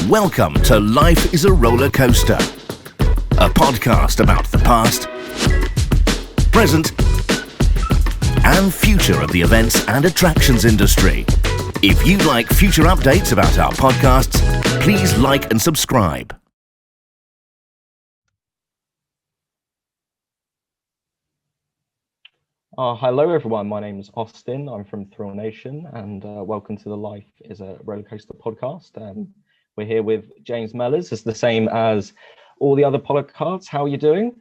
Welcome to Life is a Rollercoaster, a podcast about the past, present, and future of the events and attractions industry. If you like future updates about our podcasts, please like and subscribe. Hello everyone, my name is Austyn, I'm from Thrillnation, and welcome to the Life is a Rollercoaster podcast. We're here with James Mellors, it's the same as all the other podcasts. How are you doing?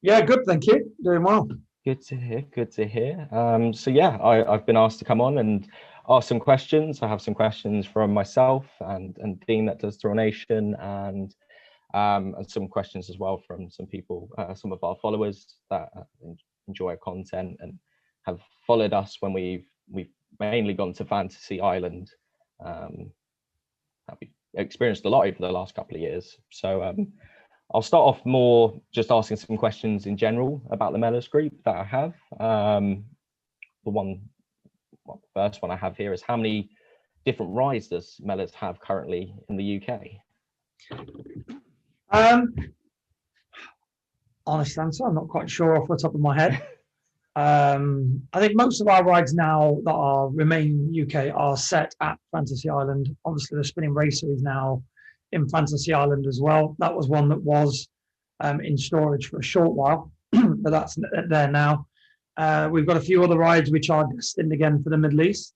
Yeah, good, thank you. Doing well. Good to hear, good to hear. I've been asked to come on and ask some questions. I have some questions from myself and Dean that does Thrillnation, and some questions as well from some people, some of our followers that enjoy our content and have followed us when we've mainly gone to Fantasy Island. That we've experienced a lot over the last couple of years. So I'll start off more just asking some questions in general about the Mellors Group that I have. The first one I have here is, how many different rides does Mellors have currently in the UK? Honest answer, I'm not quite sure off the top of my head. I think most of our rides now that are remain UK are set at Fantasy Island. Obviously, the Spinning Racer is now in Fantasy Island as well. That was one that was in storage for a short while, but that's there now. We've got a few other rides which are destined again for the Middle East.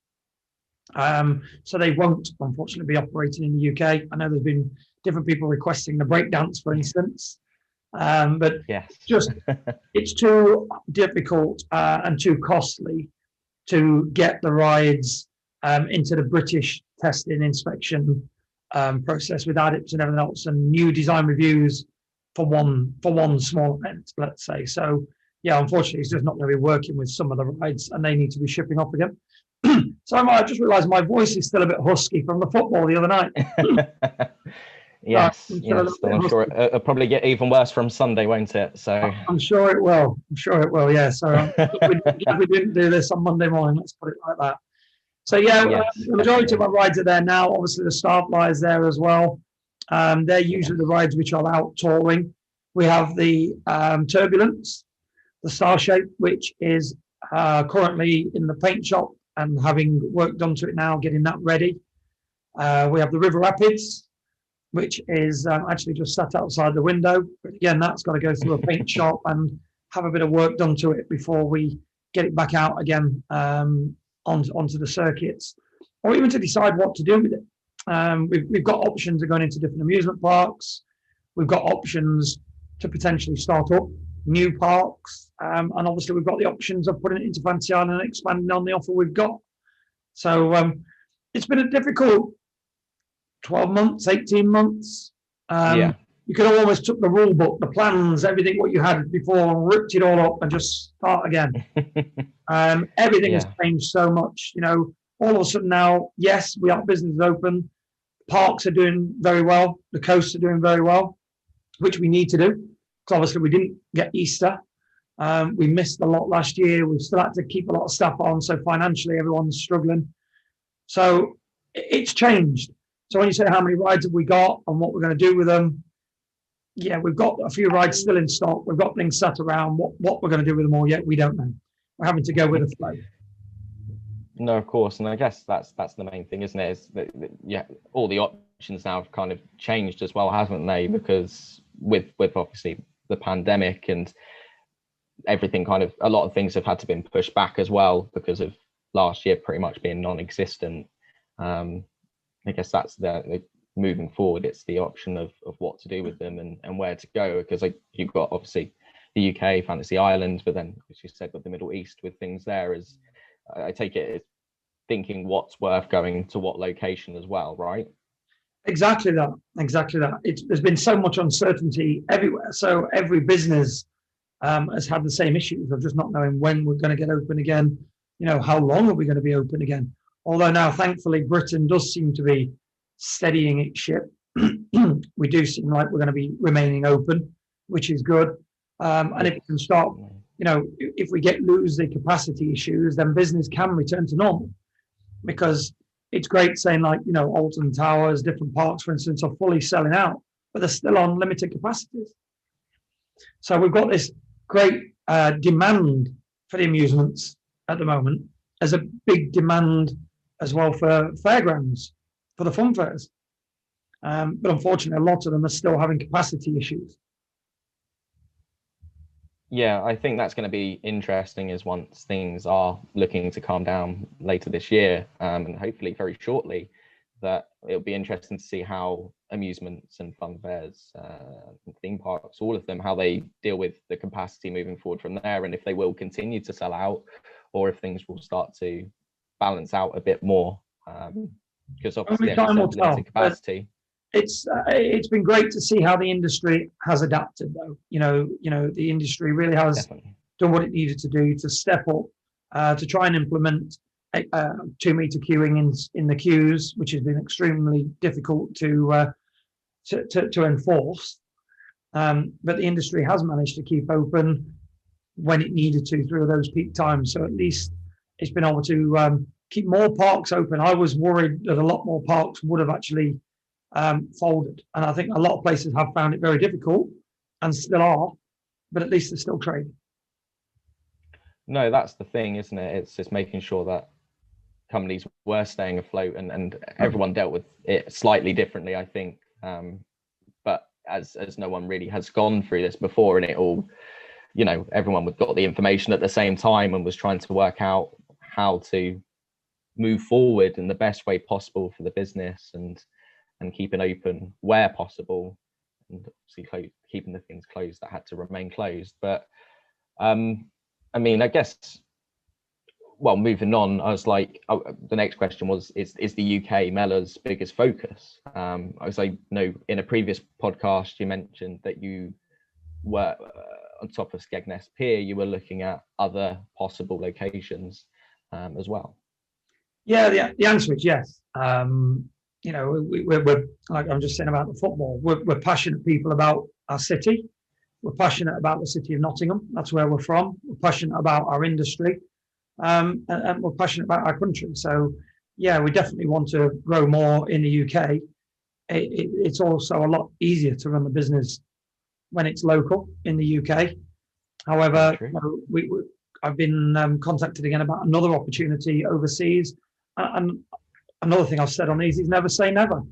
So they won't, unfortunately, be operating in the UK. I know there's been different people requesting the breakdance, for instance. But yes. It's too difficult and too costly to get the rides into the British testing inspection process with ADIPs and everything else, and new design reviews for one small event, let's say. So yeah, unfortunately, it's just not going to be working with some of the rides, and they need to be shipping off again. So I just realised my voice is still a bit husky from the football the other niwe Yes, I'm sure it'll probably get even worse from Sunday, won't it? So I'm sure it will. Yeah. So we didn't do this on Monday morning. Let's put it like that. So yeah, yes, the majority of our rides are there now. Obviously, the Starfly is there as well. They're usually the rides which are out touring. We have the Turbulence, the Star Shape, which is currently in the paint shop and having work done to it now, getting that ready. We have the River Rapids, which is actually just sat outside the window. But again, that's got to go through a paint shop and have a bit of work done to it before we get it back out again onto the circuits, or even to decide what to do with it. We've got options of going into different amusement parks. We've got options to potentially start up new parks. And obviously, we've got the options of putting it into Fantasy Island and expanding on the offer we've got. So it's been a difficult 12 months, 18 months. You could have almost took the rule book, the plans, everything what you had before, ripped it all up and just start again. Everything has changed so much. You know, all of a sudden now, yes, we have businesses open. Parks are doing very well. The coasts are doing very well, which we need to do. Because obviously we didn't get Easter. We missed a lot last year. We've still had to keep a lot of stuff on. So financially, everyone's struggling. So it's changed. So when you say how many rides have we got and what we're going to do with them, yeah, we've got a few rides still in stock. We've got things sat around. What we're going to do with them all yet, we don't know. We're having to go with the flow. No, of course, and I guess that's the main thing, isn't it? Is that all the options now have kind of changed as well, haven't they? Because with obviously the pandemic and everything, kind of a lot of things have had to been pushed back as well because of last year pretty much being non-existent. I guess that's the moving forward. It's the option of what to do with them and where to go, because you've got obviously the UK, Fantasy Island, but then, as you said, with the Middle East with things there, is I take it as thinking what's worth going to what location as well, right? Exactly that. There's been so much uncertainty everywhere. So every business has had the same issues of just not knowing when we're going to get open again. You know, how long are we going to be open again? Although now, thankfully, Britain does seem to be steadying its ship. We do seem like we're going to be remaining open, which is good. And if we can start, you know, if we lose the capacity issues, then business can return to normal. Because it's great saying like, Alton Towers, different parks, for instance, are fully selling out, but they're still on limited capacities. So we've got this great demand for the amusements at the moment. There's a big demand as well for fairgrounds, for the fun fairs. But unfortunately, a lot of them are still having capacity issues. Yeah, I think that's going to be interesting is once things are looking to calm down later this year, and hopefully very shortly, that it'll be interesting to see how amusements and fun fairs, theme parks, all of them, how they deal with the capacity moving forward from there, and if they will continue to sell out, or if things will start to balance out a bit more, because obviously limited capacity. It's been great to see how the industry has adapted, though. The industry really has Definitely done what it needed to do to step up, to try and implement 2-meter queuing in the queues, which has been extremely difficult to enforce. But the industry has managed to keep open when it needed to through those peak times. So at least it's been able to keep more parks open. I was worried that a lot more parks would have actually folded, and I think a lot of places have found it very difficult and still are, but at least they're still trading. No, that's the thing, isn't it? It's just making sure that companies were staying afloat, and everyone dealt with it slightly differently, I think. But as no one really has gone through this before, and it all, everyone got the information at the same time and was trying to work out how to move forward in the best way possible for the business, and keeping open where possible, and obviously keeping the things closed that had to remain closed. But I guess, well, moving on, I was like, the next question was, is the UK Mellor's biggest focus? As I know, in a previous podcast, you mentioned that you were on top of Skegness Pier, you were looking at other possible locations as well. Yeah, the answer is yes. We're like I'm just saying about the football. We're passionate people about our city. We're passionate about the city of Nottingham. That's where we're from. We're passionate about our industry, and we're passionate about our country. So, yeah, we definitely want to grow more in the UK. It's also a lot easier to run the business when it's local in the UK. However, I've been contacted again about another opportunity overseas, and another thing I've said on these is never say never.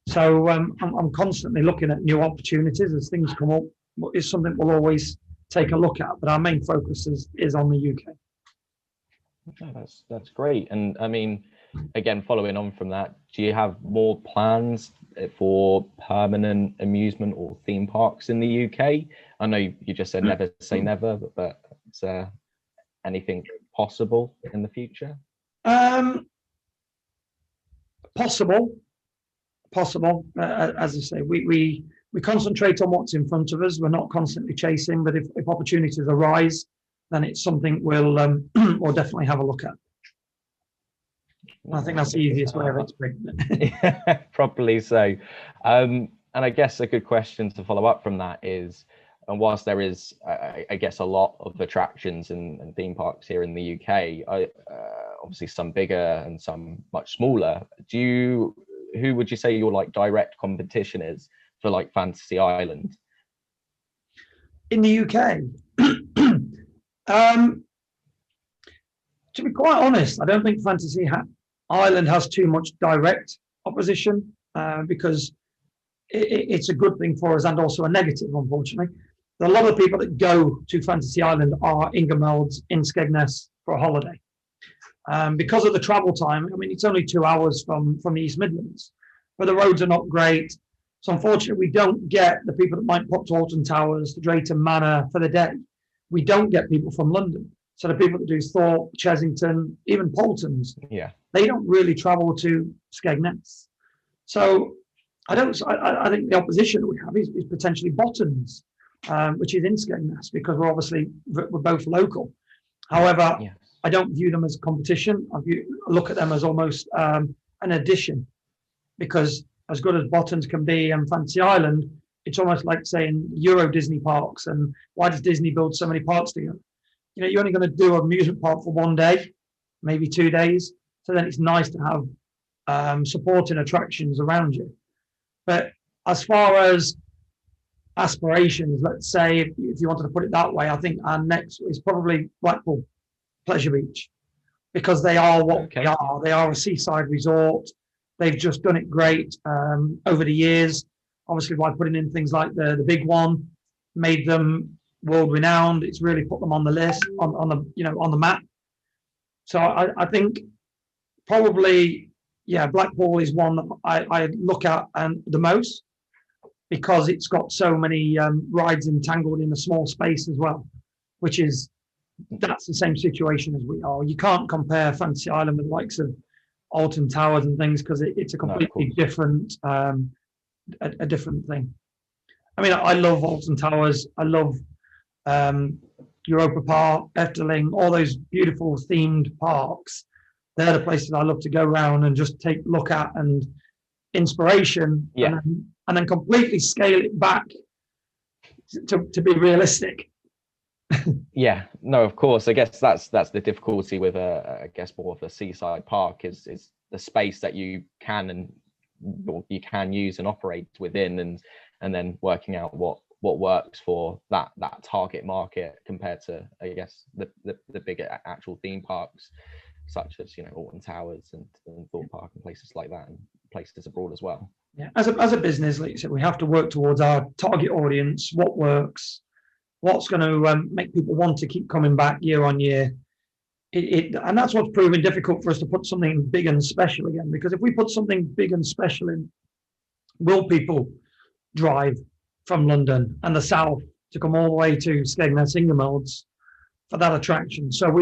So I'm constantly looking at new opportunities as things come up. It's something we'll always take a look at, but our main focus is on the UK. Okay, that's great. And I mean, again, following on from that, do you have more plans for permanent amusement or theme parks in the UK? I know you just said never say never, but is there anything possible in the future? Possible. As I say, we concentrate on what's in front of us. We're not constantly chasing, but if opportunities arise, then it's something we'll definitely have a look at. I think that's the easiest way of explaining it. Yeah, properly so. And I guess a good question to follow up from that is, and whilst there is, I guess, a lot of attractions and theme parks here in the UK, obviously some bigger and some much smaller, who would you say your like direct competition is for like Fantasy Island? In the UK? To be quite honest, I don't think Fantasy Island has too much direct opposition, because it's a good thing for us and also a negative, unfortunately. A lot of people that go to Fantasy Island are Ingemelds in Skegness for a holiday. Because of the travel time, I mean, it's only 2 hours from the East Midlands, but the roads are not great. So unfortunately, we don't get the people that might pop to Alton Towers, to Drayton Manor for the day. We don't get people from London. So the people that do Thorpe, Chesington, even Poltons, they don't really travel to Skegness. So I think the opposition that we have is potentially Bottoms, which is in Skegness, because we're both local. However, I don't view them as competition. I look at them as almost an addition, because as good as Bottoms can be and Fantasy Island, it's almost like saying Euro Disney parks. And why does Disney build so many parks together? You're only going to do an amusement park for one day, maybe 2 days. So then it's nice to have supporting attractions around you. But as far as aspirations, let's say, if you wanted to put it that way, I think our next is probably Blackpool Pleasure Beach, because they are what they are. They are a seaside resort. They've just done it great over the years. Obviously, by putting in things like the big one, made them world renowned. It's really put them on the list, on the map. So I think probably, Blackpool is one that I look at the most, because it's got so many rides entangled in a small space as well, that's the same situation as we are. You can't compare Fantasy Island with the likes of Austyn Towers and things, because it's a completely different a different thing. I mean, I love Austyn Towers. I love Europa Park, Efteling, all those beautiful themed parks. They're the places I love to go around and just take a look at, and inspiration, and then completely scale it back to be realistic. Yeah, no, of course. I guess that's the difficulty with I guess more of a seaside park is the space that you can use and operate within, and then working out what works for that target market compared to, I guess, the bigger actual theme parks, such as Austyn Towers and Thorpe Park and places like that, and places abroad as well. Yeah, as a business, like you said, we have to work towards our target audience, what works, what's going to make people want to keep coming back year on year. And that's what's proven difficult for us to put something big and special again, because if we put something big and special in, will people drive from London and the south to come all the way to Skegness, Ingemelds for that attraction? So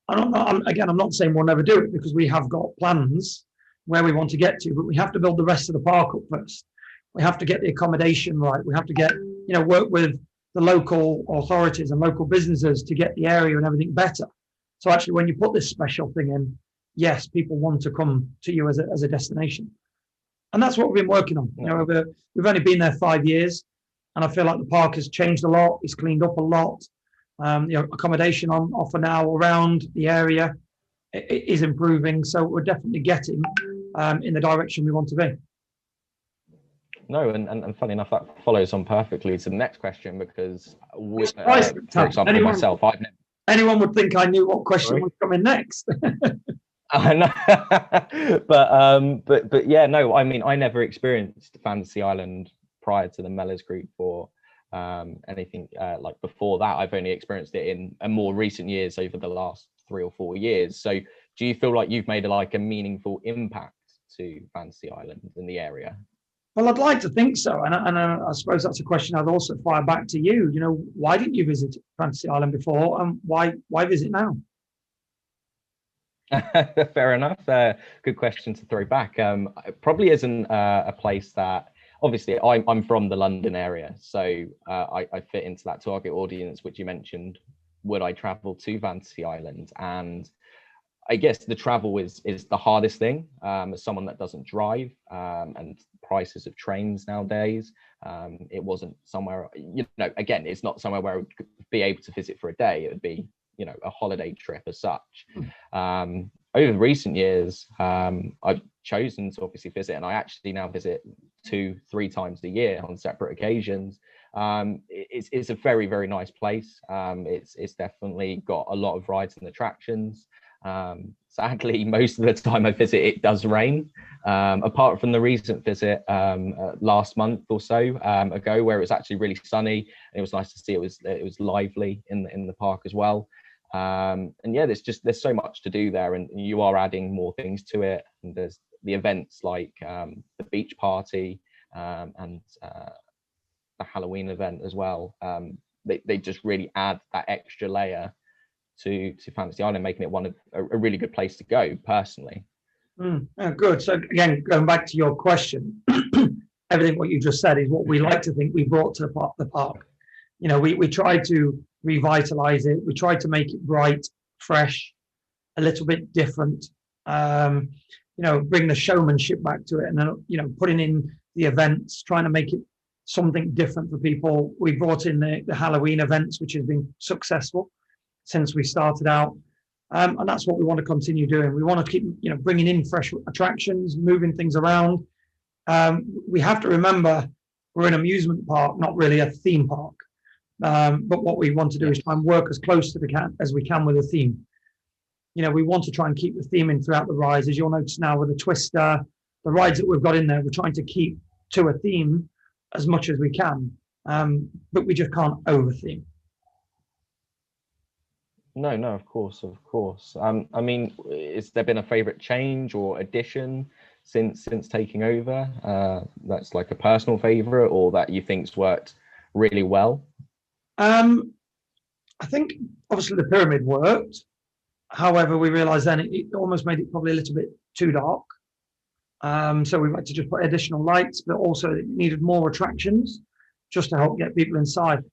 I'm not saying we'll never do it, because we have got plans where we want to get to, but we have to build the rest of the park up first. We have to get the accommodation right. We have to get, work with the local authorities and local businesses to get the area and everything better. So actually, when you put this special thing in, yes, people want to come to you as a destination. And that's what we've been working on. We've only been there 5 years, and I feel like the park has changed a lot. It's cleaned up a lot. Accommodation on offer now around the area is improving. So we're definitely getting in the direction we want to be. No, and funny enough, that follows on perfectly to the next question, because for example, myself, anyone would think I knew what question was coming next. I know, but yeah, no, I mean, I never experienced Fantasy Island prior to the Mellors Group or anything like before that. I've only experienced it in more recent years, over the last 3 or 4 years. So do you feel like you've made a meaningful impact to Fantasy Island in the area? Well, I'd like to think so, and I suppose that's a question I'd also fire back to you. Why didn't you visit Fantasy Island before, and why visit now? Fair enough. Good question to throw back. Probably isn't a place that, obviously, I'm from the London area, so I fit into that target audience which you mentioned. Would I travel to Fantasy Island? And I guess the travel is the hardest thing, as someone that doesn't drive, and prices of trains nowadays. It wasn't somewhere, again, it's not somewhere where I would be able to visit for a day. It would be, a holiday trip as such. Over recent years, I've chosen to obviously visit, and I actually now visit 2-3 times a year on separate occasions. It's a very, very nice place. It's definitely got a lot of rides and attractions. Sadly, most of the time I visit, it does rain, apart from the recent visit last month or so ago, where it was actually really sunny, and it was nice to see it was lively in the park as well. And yeah, there's so much to do there, and you are adding more things to it. And there's the events like the beach party and the Halloween event as well. They just really add that extra layer to Fantasy Island, making it a really good place to go personally. Good. So again, going back to your question, everything what you just said is what we like to think we brought to the park. We tried to revitalize it. We tried to make it bright, fresh, a little bit different. Bring the showmanship back to it, and then putting in the events, trying to make it something different for people. We brought in the Halloween events, which has been successful since we started out. And that's what we want to continue doing. We want to keep, bringing in fresh attractions, moving things around. We have to remember we're an amusement park, not really a theme park. But what we want to do is try and work as close to as we can with the theme. We want to try and keep the theme in throughout the rides. As you'll notice now with the Twister, the rides that we've got in there, we're trying to keep to a theme as much as we can. But we just can't over theme. No, of course. I mean, has there been a favourite change or addition since taking over? That's like a personal favourite, or that you think's worked really well? I think obviously the pyramid worked. However, we realised then it almost made it probably a little bit too dark. So we had to just put additional lights, but also it needed more attractions just to help get people inside.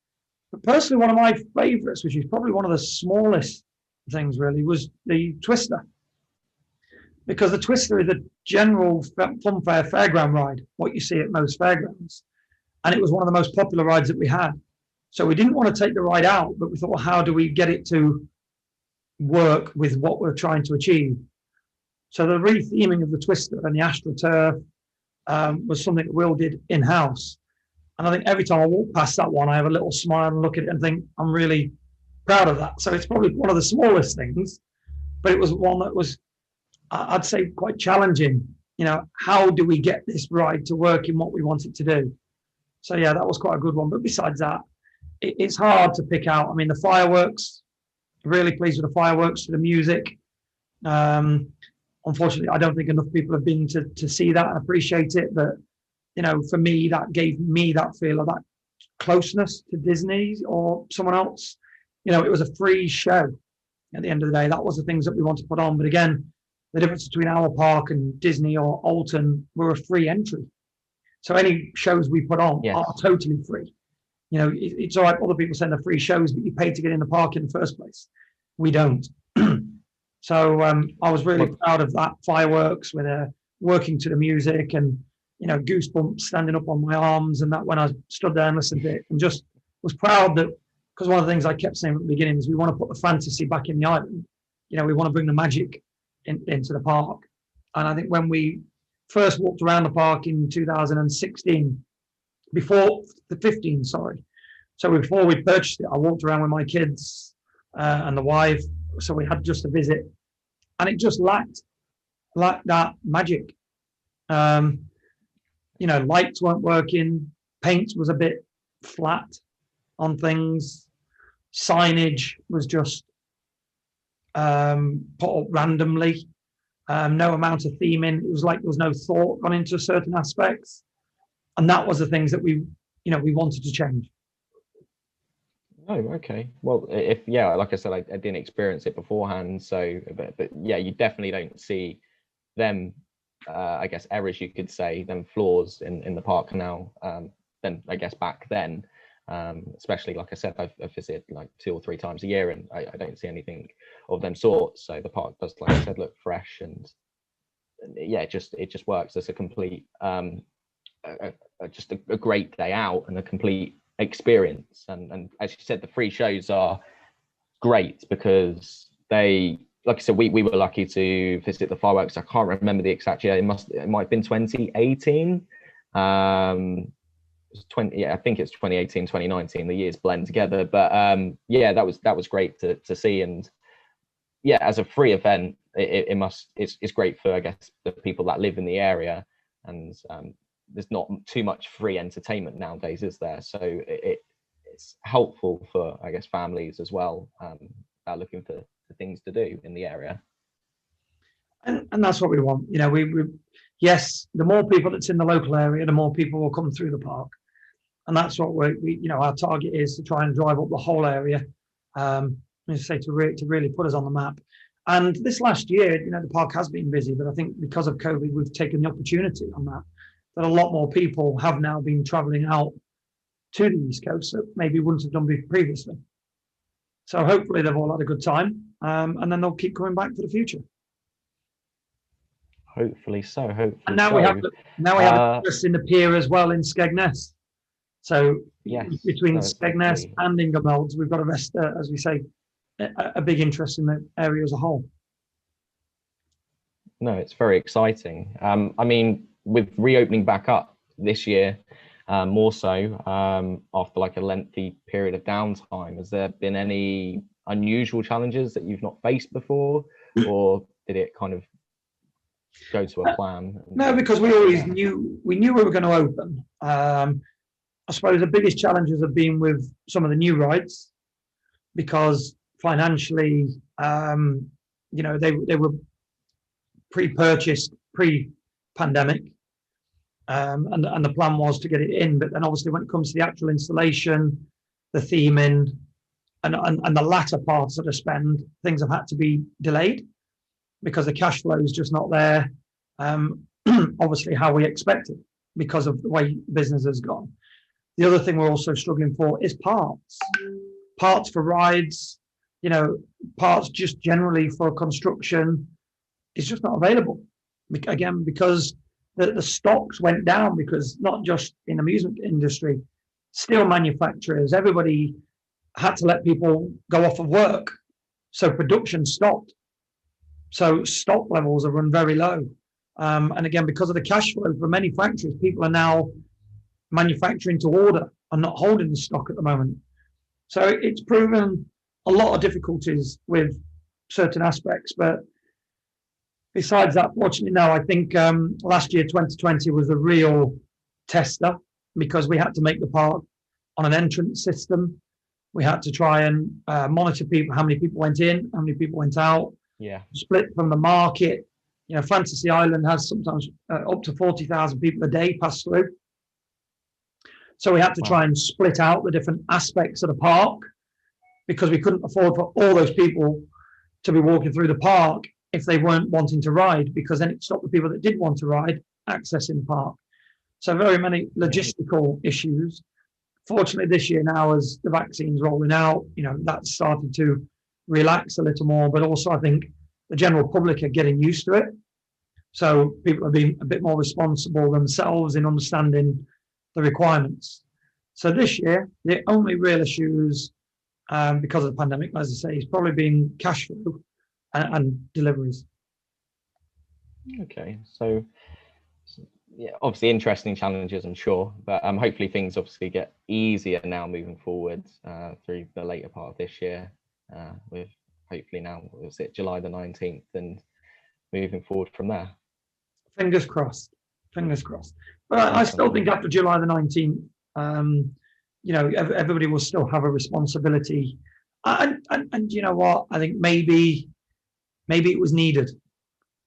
But personally, one of my favourites, which is probably one of the smallest things really, was the Twister. Because the Twister is a general funfair fairground ride, what you see at most fairgrounds. And it was one of the most popular rides that we had. So we didn't want to take the ride out, but we thought, well, how do we get it to work with what we're trying to achieve? So the re-theming of the Twister and the AstroTurf was something that Will did in-house. And I think every time I walk past that one, I have a little smile and look at it and think, I'm really proud of that. So it's probably one of the smallest things, but it was one that was, I'd say, quite challenging. How do we get this ride to work in what we want it to do? So yeah, that was quite a good one. But besides that, it's hard to pick out. I mean, the fireworks, really pleased with the fireworks, to the music. Unfortunately, I don't think enough people have been to see that and appreciate it. But, for me, that gave me that feel of that closeness to Disney or someone else. It was a free show at the end of the day. That was the things that we want to put on. But again, the difference between our park and Disney or Austyn, we're a free entry. So any shows we put on are totally free. It's all right, other people send the free shows, but you pay to get in the park in the first place. We don't. So I was really proud of that fireworks with working to the music and, goosebumps standing up on my arms, and that when I stood there and listened to it, and just was proud that, because one of the things I kept saying at the beginning is we want to put the fantasy back in the island. We want to bring the magic into the park. And I think when we first walked around the park in 2016, before the 15, sorry. So before we purchased it, I walked around with my kids and the wife. So we had just a visit, and it just lacked that magic. Lights weren't working. Paint was a bit flat on things. Signage was just put up randomly. No amount of theming. It was like there was no thought gone into certain aspects. And that was the things that we wanted to change. Oh, okay. Well, like I said, I didn't experience it beforehand. So, but yeah, you definitely don't see them, I guess, errors, you could say, them flaws in the park now. Then I guess back then, especially, like I said, I've visited like 2 or 3 times a year, and I don't see anything of them sorts. So the park does, like I said, look fresh, and yeah, it just works as a complete, just a great day out and a complete experience. And as you said, the free shows are great because they, like I said, we were lucky to visit the fireworks. I can't remember the exact year. It might have been 2018. I think it's 2018, 2019. The years blend together, but that was great to see. And yeah, as a free event, it's great for, I guess, the people that live in the area. And there's not too much free entertainment nowadays, is there? So it's helpful for, I guess, families as well, that are looking for things to do in the area. And that's what we want. Yes, the more people that's in the local area, the more people will come through the park. And that's what our target is, to try and drive up the whole area, to really put us on the map. And this last year, the park has been busy, but I think because of COVID, we've taken the opportunity on that a lot more people have now been traveling out to the East Coast that maybe wouldn't have done previously. So hopefully they've all had a good time, and then they'll keep coming back for the future. Hopefully so. And now we have just in the pier as well in Skegness. So between Skegness and Ingemelds, we've got a rest, as we say, a big interest in the area as a whole. No, it's very exciting. I mean, with reopening back up this year, more so after like a lengthy period of downtime, has there been any unusual challenges that you've not faced before, or did it kind of go to a plan? No, because we always knew we were going to open. I suppose the biggest challenges have been with some of the new rides, because financially, they were pre-purchased pre-pandemic, and the plan was to get it in. But then obviously when it comes to the actual installation, the theming, and the latter parts of the spend, things have had to be delayed because the cash flow is just not there. Obviously how we expected because of the way business has gone. The other thing we're also struggling for is parts for rides, parts just generally for construction is just not available. Again, because the stocks went down, because not just in amusement industry, steel manufacturers, everybody had to let people go off of work. So production stopped. So stock levels have run very low. And again, because of the cash flow for many factories, people are now manufacturing to order and not holding the stock at the moment. So it's proven a lot of difficulties with certain aspects. But besides that, fortunately, no, I think last year, 2020, was a real tester, because we had to make the park on an entrance system. We had to try and monitor people, how many people went in, how many people went out. Yeah. Split from the market. Fantasy Island has sometimes up to 40,000 people a day pass through. So we had to try and split out the different aspects of the park, because we couldn't afford for all those people to be walking through the park if they weren't wanting to ride, because then it stopped the people that did want to ride accessing the park. So very many logistical issues. Fortunately, this year now, as the vaccine's rolling out, that's started to relax a little more, but also I think the general public are getting used to it. So people are being a bit more responsible themselves in understanding the requirements. So this year, the only real issues, because of the pandemic, as I say, is probably been cash flow and deliveries. Okay, so yeah, obviously interesting challenges, I'm sure, but hopefully things obviously get easier now moving forward through the later part of this year, with hopefully now, was it July the 19th, and moving forward from there. Fingers crossed. But I still think after July the 19th, everybody will still have a responsibility. And you know what? I think maybe it was needed.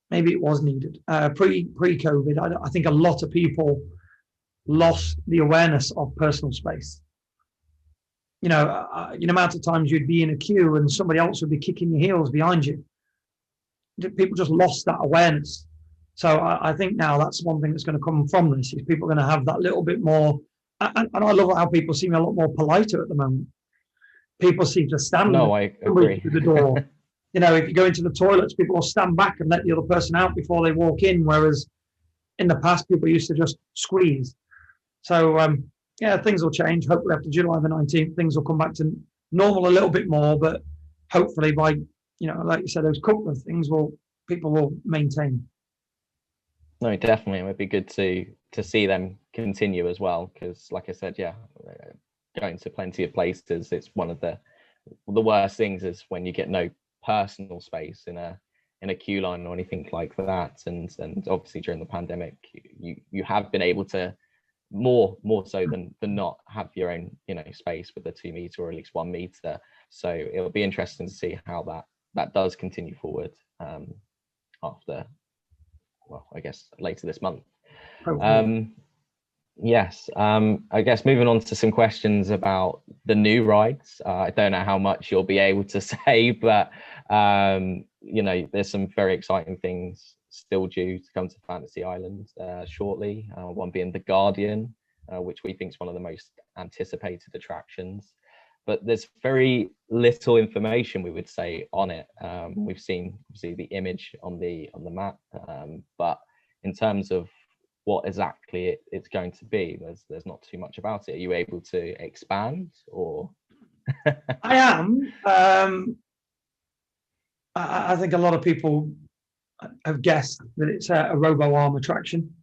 Maybe it was needed. Pre-COVID, I think a lot of people lost the awareness of personal space. The amount of times you'd be in a queue and somebody else would be kicking your heels behind you. People just lost that awareness. So I think now that's one thing that's going to come from this, is people are going to have that little bit more. And I love how people seem a lot more politer at the moment. People seem to stand. No, I agree. Through the door. If you go into the toilets, people will stand back and let the other person out before they walk in. Whereas in the past, people used to just squeeze. So things will change. Hopefully after July the 19th, things will come back to normal a little bit more. But hopefully by, like you said, those couple of things people will maintain. No, definitely. It would be good to see them continue as well, because like I said, going to plenty of places, it's one of the worst things is when you get no personal space in a queue line or anything like that. And obviously during the pandemic, you have been able to more so than not have your own space with a 2 meter or at least 1 meter. So it'll be interesting to see how that does continue forward after, well, I guess later this month. Yes, I guess moving on to some questions about the new rides. I don't know how much you'll be able to say, but there's some very exciting things still due to come to Fantasy Island shortly. One being the Guardian, which we think is one of the most anticipated attractions. But there's very little information, we would say, on it. We've seen obviously the image on the map, but in terms of what exactly it's going to be, there's not too much about it. Are you able to expand, or? I am. I think a lot of people have guessed that it's a robo arm attraction.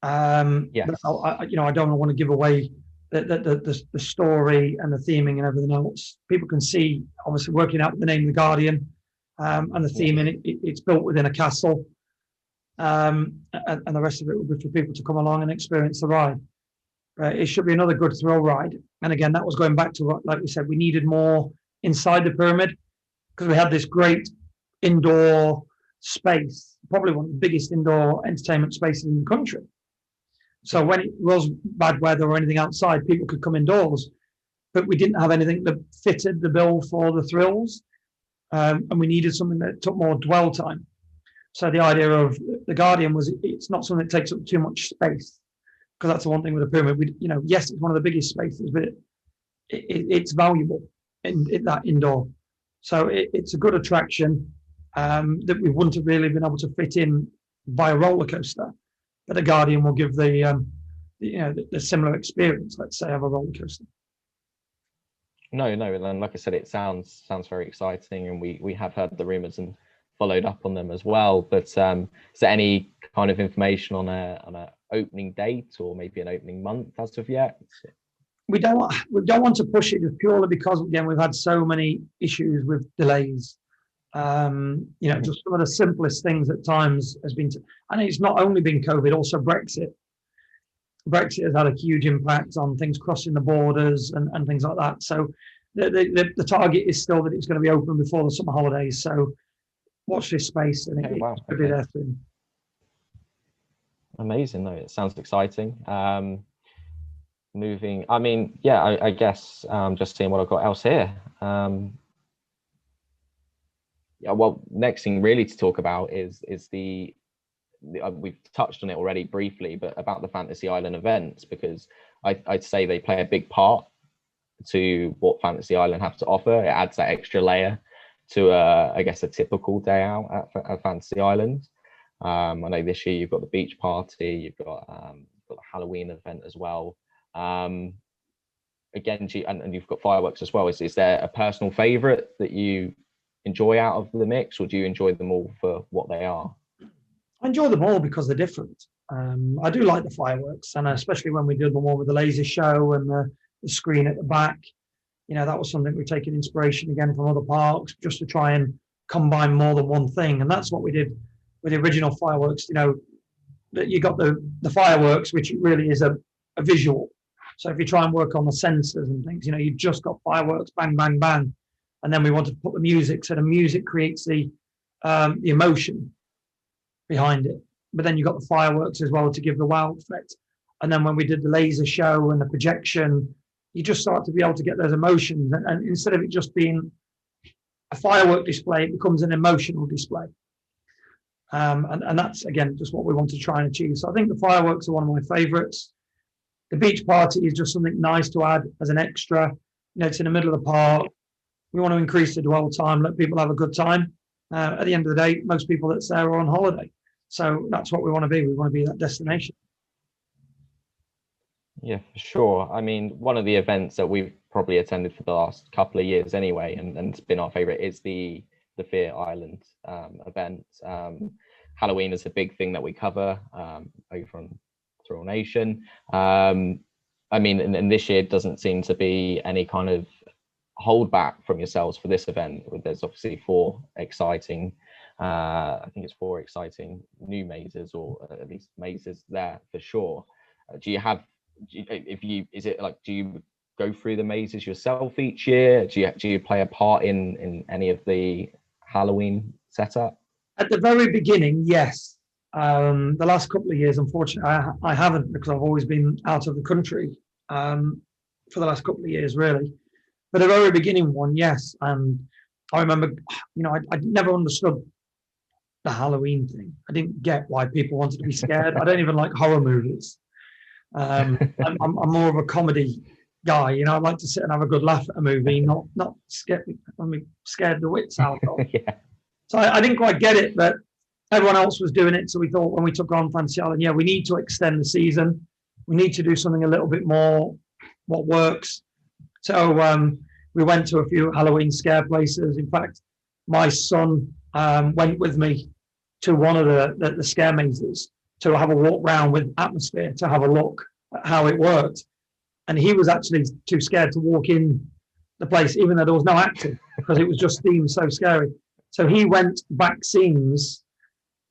Yes. I don't want to give away the story and the theming and everything else. People can see, obviously, working out the name of the Guardian and the theme in it. It's built within a castle, and the rest of it will be for people to come along and experience the ride. It should be another good thrill ride. And again, that was going back to what, like we said, we needed more inside the pyramid because we had this great indoor space, probably one of the biggest indoor entertainment spaces in the country. So when it was bad weather or anything outside, people could come indoors, but we didn't have anything that fitted the bill for the thrills, and we needed something that took more dwell time. So the idea of the Guardian was it's not something that takes up too much space, because that's the one thing with the pyramid. Yes, it's one of the biggest spaces, but it's valuable in that indoor. So it's a good attraction that we wouldn't have really been able to fit in by a roller coaster. But the Guardian will give the similar experience, let's say, of a roller coaster. No, and like I said, it sounds very exciting, and we have heard the rumours and followed up on them as well. But is there any kind of information on a opening date or maybe an opening month as of yet? We don't want to push it just purely because, again, we've had so many issues with delays. Just some of the simplest things at times has been, and it's not only been COVID, also Brexit. Brexit has had a huge impact on things crossing the borders and things like that. So the target is still that it's going to be open before the summer holidays. So watch this space, and it could be there soon. Amazing, though. It sounds exciting. I guess just seeing what I've got else here. Next thing really to talk about is the we've touched on it already briefly, but about the Fantasy Island events, because I'd say they play a big part to what Fantasy Island have to offer. It adds that extra layer to I guess a typical day out at Fantasy Island. I know this year you've got the beach party, you've got the Halloween event as well. Again, and you've got fireworks as well. Is there a personal favourite that you enjoy out of the mix, or do you enjoy them all for what they are? I enjoy them all because they're different. I do like the fireworks, and especially when we did the one with the laser show and the screen at the back. That was something we've taken inspiration again from other parks, just to try and combine more than one thing. And that's what we did with the original fireworks. That you got the fireworks, which really is a visual. So if you try and work on the sensors and things, you've just got fireworks, bang, bang, bang. And then we wanted to put the music, so the music creates the emotion behind it. But then you've got the fireworks as well to give the wow effect. And then when we did the laser show and the projection, you just start to be able to get those emotions. And instead of it just being a firework display, it becomes an emotional display. And that's, again, just what we want to try and achieve. So I think the fireworks are one of my favorites. The beach party is just something nice to add as an extra. It's in the middle of the park. We want to increase the dwell time, let people have a good time. At the end of the day, most people that's there are on holiday. So that's what we want to be. We want to be that destination. Yeah, for sure. I mean, one of the events that we've probably attended for the last couple of years anyway, and it's been our favorite, is the Fear Island event. Halloween is a big thing that we cover over on Thrillnation. And this year doesn't seem to be any kind of hold back from yourselves for this event. There's obviously four exciting new mazes, or at least mazes there for sure. Do you go through the mazes yourself each year? Do you play a part in any of the Halloween setup? At the very beginning, yes. The last couple of years, unfortunately, I haven't, because I've always been out of the country for the last couple of years, really. But the very beginning one, yes. And I remember, I never understood the Halloween thing. I didn't get why people wanted to be scared. I don't even like horror movies. I'm more of a comedy guy. I like to sit and have a good laugh at a movie, not scared the wits out of. Yeah. So I didn't quite get it, but everyone else was doing it. So we thought, when we took on Fantasy Island, we need to extend the season. We need to do something a little bit more what works. So we went to a few Halloween scare places. In fact, my son went with me to one of the scare mazes to have a walk round with atmosphere, to have a look at how it worked. And he was actually too scared to walk in the place, even though there was no acting, because it was just deemed so scary. So he went back scenes,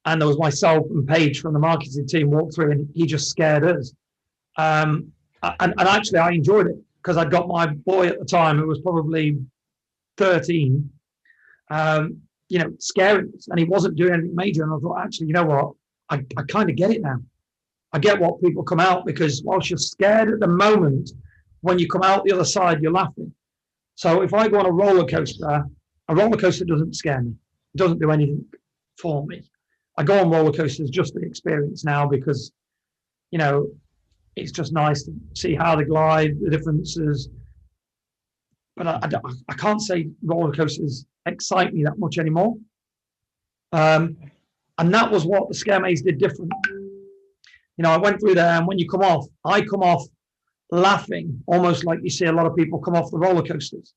and there was myself and Paige from the marketing team walked through, and he just scared us. And actually, I enjoyed it because I'd got my boy at the time, who was probably 13, scaring us, and he wasn't doing anything major. And I thought, actually, you know what? I kind of get it now. I get what people come out, because whilst you're scared at the moment, when you come out the other side, you're laughing. So if I go on a roller coaster doesn't scare me. It doesn't do anything for me. I go on roller coasters just for the experience now, because, it's just nice to see how they glide, the differences. But I can't say roller coasters excite me that much anymore. And that was what the Scare Maze did different. I went through there, and when you come off, I come off laughing, almost like you see a lot of people come off the roller coasters.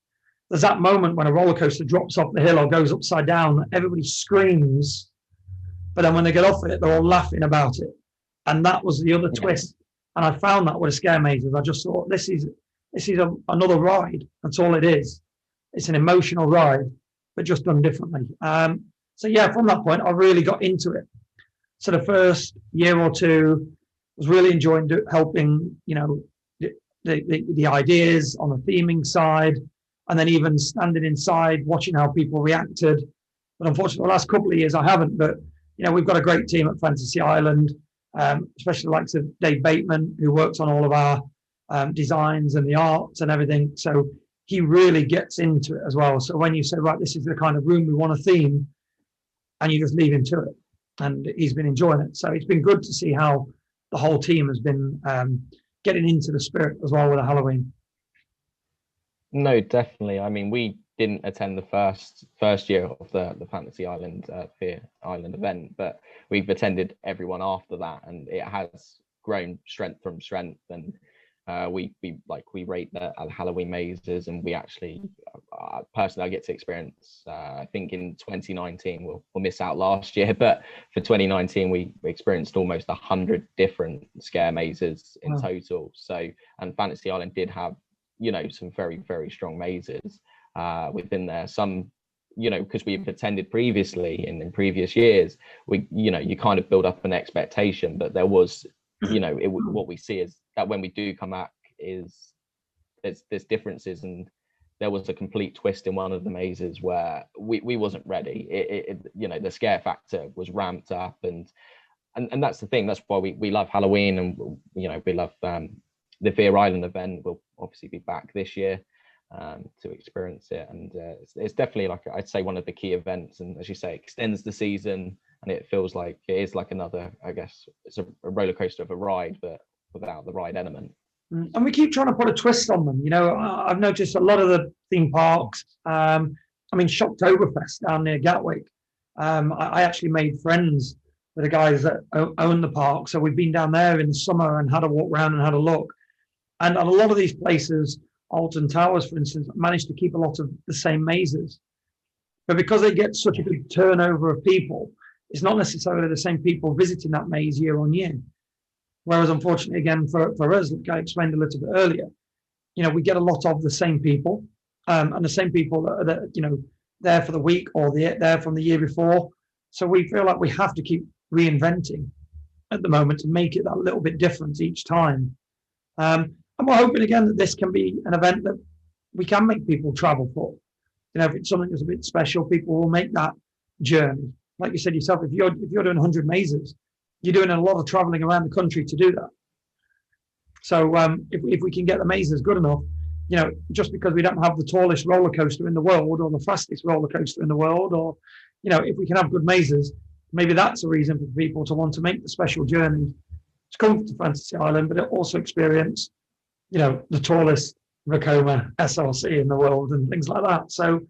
There's that moment when a roller coaster drops off the hill or goes upside down, everybody screams, but then when they get off it, they're all laughing about it. And that was the other twist. And I found that with the Scare Mazes. I just thought, this is another ride. That's all it is. It's an emotional ride, but just done differently. So yeah, from that point, I really got into it. So the first year or two was really enjoying helping, the ideas on the theming side, and then even standing inside, watching how people reacted. But unfortunately, the last couple of years I haven't. But we've got a great team at Fantasy Island, especially the likes of Dave Bateman, who works on all of our designs and the arts and everything. So he really gets into it as well. So when you say, right, this is the kind of room we want to theme, and you just leave him to it, and he's been enjoying it. So it's been good to see how the whole team has been getting into the spirit as well with the Halloween. No, definitely. I mean, we didn't attend the first year of the Fantasy Island Fear Island event, but we've attended everyone after that, and it has grown strength from strength. And we rate the Halloween mazes, and we actually personally I get to experience. I think in 2019 we'll miss out last year, but for 2019 we experienced almost 100 different scare mazes in total. So, and Fantasy Island did have some very, very strong mazes within there. Some, because we've attended previously in previous years, you kind of build up an expectation, but there was, what we see is that when we do come back is there's differences, and there was a complete twist in one of the mazes where we wasn't ready. The scare factor was ramped up, and that's the thing. That's why we love Halloween, and we love the Fear Island event. Will obviously be back this year to experience it, and it's definitely, like I'd say, one of the key events, and as you say, extends the season, and it feels like it is like another, I guess it's a roller coaster of a ride, but without the ride element. And we keep trying to put a twist on them. I've noticed a lot of the theme parks. Shocktoberfest down near Gatwick. I actually made friends with the guys that own the park, so we've been down there in the summer and had a walk around and had a look. And a lot of these places, Alton Towers, for instance, managed to keep a lot of the same mazes. But because they get such a big turnover of people, it's not necessarily the same people visiting that maze year on year. Whereas, unfortunately, again, for us, like I explained a little bit earlier, we get a lot of the same people, and the same people that are there for the week or there from the year before. So we feel like we have to keep reinventing at the moment to make it that little bit different each time. And we're hoping again that this can be an event that we can make people travel for. If it's something that's a bit special, people will make that journey. Like you said yourself, if you're doing 100 mazes, you're doing a lot of traveling around the country to do that. So if we can get the mazes good enough, just because we don't have the tallest roller coaster in the world or the fastest roller coaster in the world, or if we can have good mazes, maybe that's a reason for people to want to make the special journey to come to Fantasy Island, but also experience the tallest Vekoma SLC in the world and things like that. So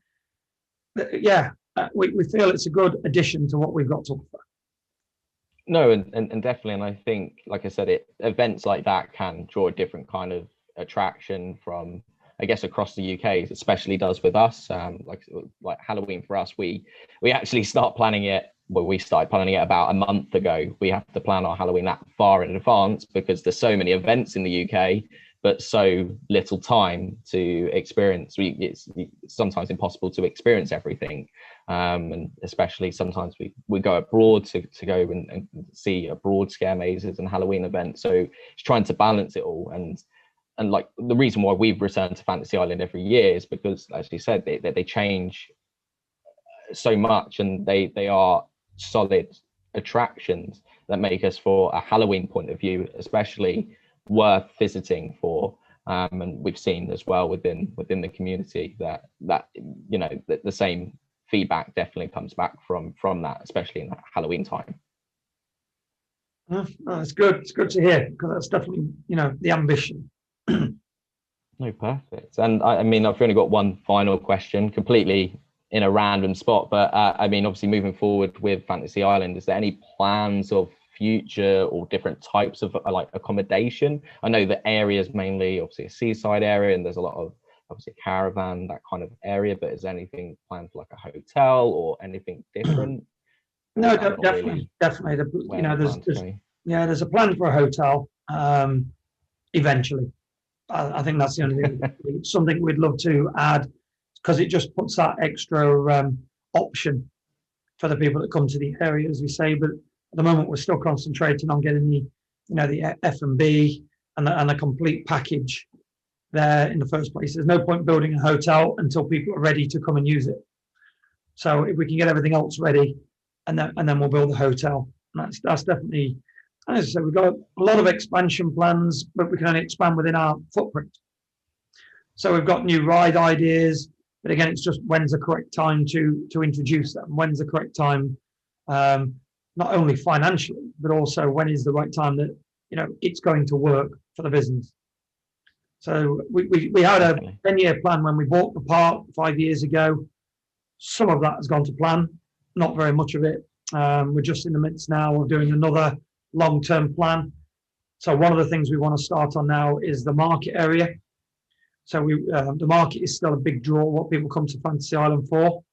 we feel it's a good addition to what we've got to offer. No, and definitely, and I think, like I said, events like that can draw a different kind of attraction from I guess across the UK, especially does with us. Like Halloween for us, we actually start planning it. Well, we started planning it about a month ago. We have to plan our Halloween that far in advance because there's so many events in the UK, but so little time to experience. It's sometimes impossible to experience everything, and especially sometimes we go abroad to go and see abroad scare mazes and Halloween events. So it's trying to balance it all, and like the reason why we've returned to Fantasy Island every year is because, as you said, they change so much, and they are solid attractions that make us, for a Halloween point of view especially, worth visiting for. And we've seen as well within the community that the same feedback definitely comes back from that, especially in that Halloween time. It's good. It's good to hear, because that's definitely the ambition. No, perfect. And I mean, I've only got one final question, completely in a random spot, but I mean, obviously moving forward with Fantasy Island, is there any plans of future or different types of like accommodation? I know the area is mainly obviously a seaside area, and there's a lot of obviously caravan, that kind of area, but is there anything planned for like a hotel or anything different? No, definitely. There's a plan for a hotel eventually. I think that's the only thing. Something we'd love to add, because it just puts that extra option for the people that come to the area, as we say. But at the moment, we're still concentrating on getting the F&B and the complete package there in the first place. There's no point building a hotel until people are ready to come and use it. So if we can get everything else ready, and then we'll build the hotel. And that's definitely, as I said, we've got a lot of expansion plans, but we can only expand within our footprint. So we've got new ride ideas, but again, it's just when's the correct time to introduce them? When's the correct time, not only financially, but also when is the right time that it's going to work for the business. So we had a 10-year plan when we bought the park 5 years ago. Some of that has gone to plan, not very much of it. We're just in the midst now of doing another long-term plan. So one of the things we want to start on now is the market area. So the market is still a big draw, what people come to Fantasy Island for.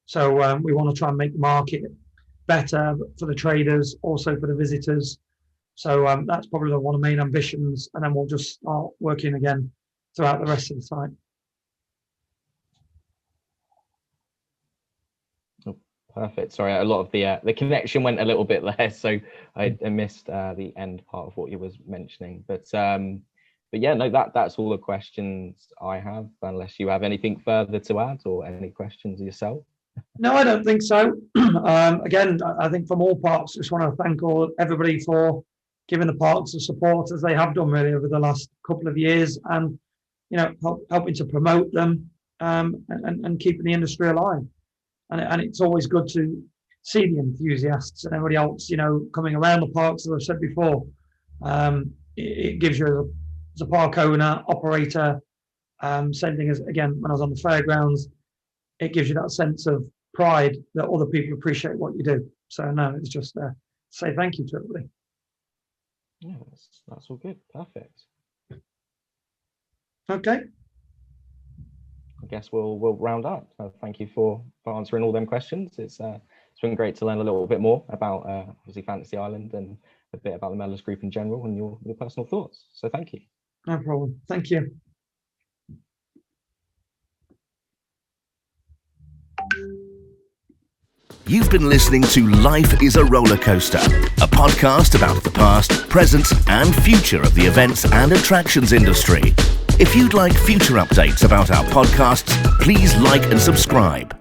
So we want to try and make the market better for the traders, also for the visitors. So that's probably one of the main ambitions, and then we'll just start working again throughout the rest of the site. Perfect. Sorry, a lot of the connection went a little bit there, so I missed the end part of what you was mentioning. But yeah, no, that's all the questions I have, unless you have anything further to add or any questions yourself. No, I don't think so. Again, I think from all parts, just want to thank everybody for giving the parks the support as they have done really over the last couple of years, and helping to promote them and keeping the industry alive. And it's always good to see the enthusiasts and everybody else, coming around the parks, as I've said before. It gives you, as a park owner, operator, same thing as, again, when I was on the fairgrounds, it gives you that sense of pride that other people appreciate what you do. So no, it's just say thank you to everybody. Yeah, that's all good. Perfect. Okay. I guess we'll round up. Thank you for answering all them questions. It's been great to learn a little bit more about obviously Fantasy Island and a bit about the Mellors Group in general and your personal thoughts. So thank you. No problem. Thank you. You've been listening to Life is a Rollercoaster, a podcast about the past, present and future of the events and attractions industry. If you'd like future updates about our podcasts, please like and subscribe.